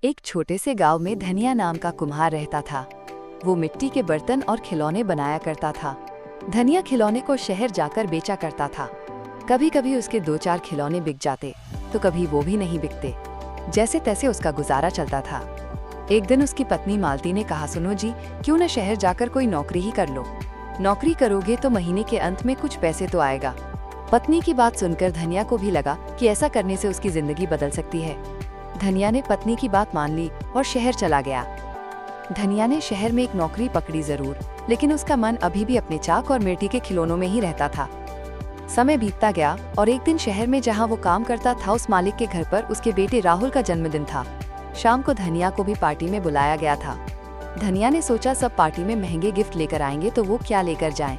एक छोटे से गांव में धनिया नाम का कुम्हार रहता था। वो मिट्टी के बर्तन और खिलौने बनाया करता था। धनिया खिलौने को शहर जाकर बेचा करता था। कभी कभी उसके 2-4 खिलौने बिक जाते तो कभी वो भी नहीं बिकते। जैसे तैसे उसका गुजारा चलता था। एक दिन उसकी पत्नी मालती ने कहा, सुनो जी, क्यों न शहर जाकर कोई नौकरी ही कर लो। नौकरी करोगे तो महीने के अंत में कुछ पैसे तो आएगा। पत्नी की बात सुनकर धनिया को भी लगा कि ऐसा करने से उसकी जिंदगी बदल सकती है। धनिया ने पत्नी की बात मान ली और शहर चला गया। धनिया ने शहर में एक नौकरी पकड़ी जरूर, लेकिन उसका मन अभी भी अपने चाक और मिट्टी के खिलौनों में ही रहता था। समय बीतता गया और एक दिन शहर में जहां वो काम करता था, उस मालिक के घर पर उसके बेटे राहुल का जन्मदिन था। शाम को धनिया को भी पार्टी में बुलाया गया था। धनिया ने सोचा सब पार्टी में महंगे गिफ्ट लेकर आएंगे तो वो क्या लेकर जाएं।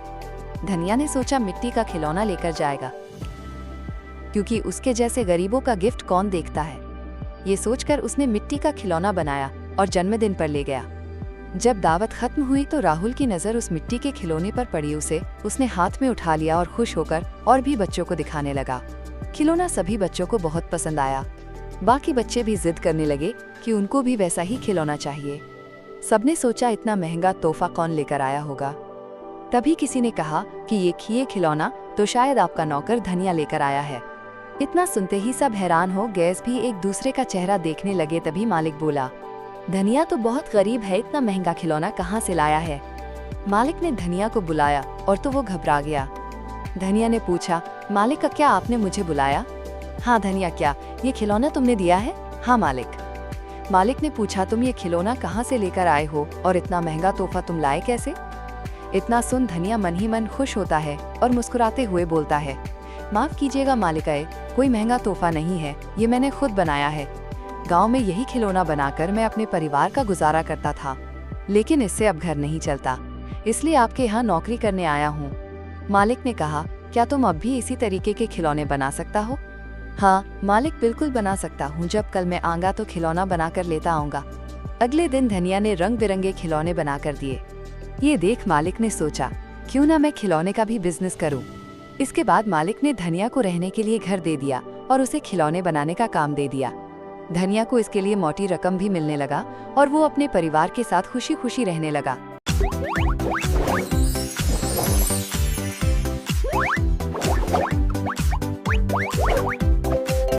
धनिया ने सोचा मिट्टी का खिलौना लेकर जाएगा, क्योंकि उसके जैसे गरीबों का गिफ्ट कौन देखता है। ये सोचकर उसने मिट्टी का खिलौना बनाया और जन्मदिन पर ले गया। जब दावत खत्म हुई तो राहुल की नज़र उस मिट्टी के खिलौने पर पड़ी। उसने हाथ में उठा लिया और खुश होकर और भी बच्चों को दिखाने लगा। खिलौना सभी बच्चों को बहुत पसंद आया। बाकी बच्चे भी जिद करने लगे कि उनको भी वैसा ही खिलौना चाहिए। सबने सोचा इतना महंगा तोहफा कौन लेकर आया होगा। तभी किसी ने कहा कि ये खिलौना तो शायद आपका नौकर धनिया लेकर आया है। इतना सुनते ही सब हैरान हो गए, भी एक दूसरे का चेहरा देखने लगे। तभी मालिक बोला, धनिया तो बहुत गरीब है, इतना महंगा खिलौना कहाँ से लाया है। मालिक ने धनिया को बुलाया और तो वो घबरा गया। धनिया ने पूछा, मालिक का क्या आपने मुझे बुलाया। हाँ धनिया, क्या ये खिलौना तुमने दिया है। हाँ मालिक। मालिक ने पूछा, तुम ये खिलौना कहाँ से लेकर आए हो और इतना महंगा तोहफा तुम लाए कैसे। इतना सुन धनिया मन ही मन खुश होता है और मुस्कुराते हुए बोलता है, माफ कीजिएगा मालिक आए, कोई महंगा तोहफा नहीं है, ये मैंने खुद बनाया है। गांव में यही खिलौना बनाकर मैं अपने परिवार का गुजारा करता था, लेकिन इससे अब घर नहीं चलता, इसलिए आपके यहाँ नौकरी करने आया हूँ। मालिक ने कहा, क्या तुम अब भी इसी तरीके के खिलौने बना सकता हो। हाँ मालिक, बिल्कुल बना सकता हूँ, जब कल मैं आऊंगा तो खिलौना बनाकर लेता आऊंगा। अगले दिन धनिया ने रंग बिरंगे खिलौने बनाकर दिए। ये देख मालिक ने सोचा, क्यों ना मैं खिलौने का भी बिजनेस करूं। इसके बाद मालिक ने धनिया को रहने के लिए घर दे दिया और उसे खिलौने बनाने का काम दे दिया। धनिया को इसके लिए मोटी रकम भी मिलने लगा और वो अपने परिवार के साथ खुशी खुशी रहने लगा।